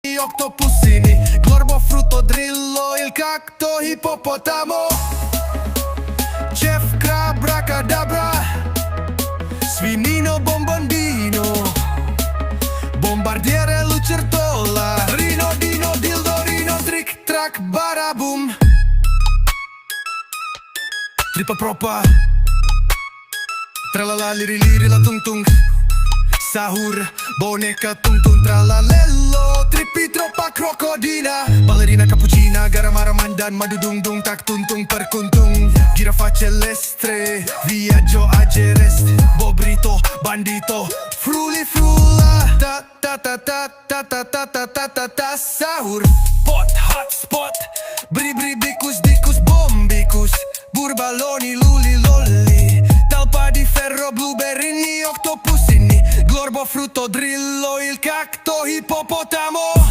octopussini, glorbo, frutto, drillo, il cacto, ippopotamo, chef, crabra, cadabra, sfinino, bombondino, bombardiere, lucertola, rino, dino, dildo, rino, trick, track, barabum, tripa propa, tralala, liri, liri, la tung tung, sahur, boneca, tung tung, tralalello, trippi, troppa, crocodina, ballerina, cappuccina, garamara, mandan, madudung, dung, tak, tung tung, per kuntung, girafa celeste, viaggio a Gerest, bobrito, bandito, fruli, frula, ta ta ta ta ta ta ta ta ta ta ta, sahur, pot, hot spot, bri bri, bicus, dicus, bombicus, burbaloni, luli, lolli, talpa di ferro, blueberry, octopussini, glorbo, frutto, drillo, il cacto, ippopotamo.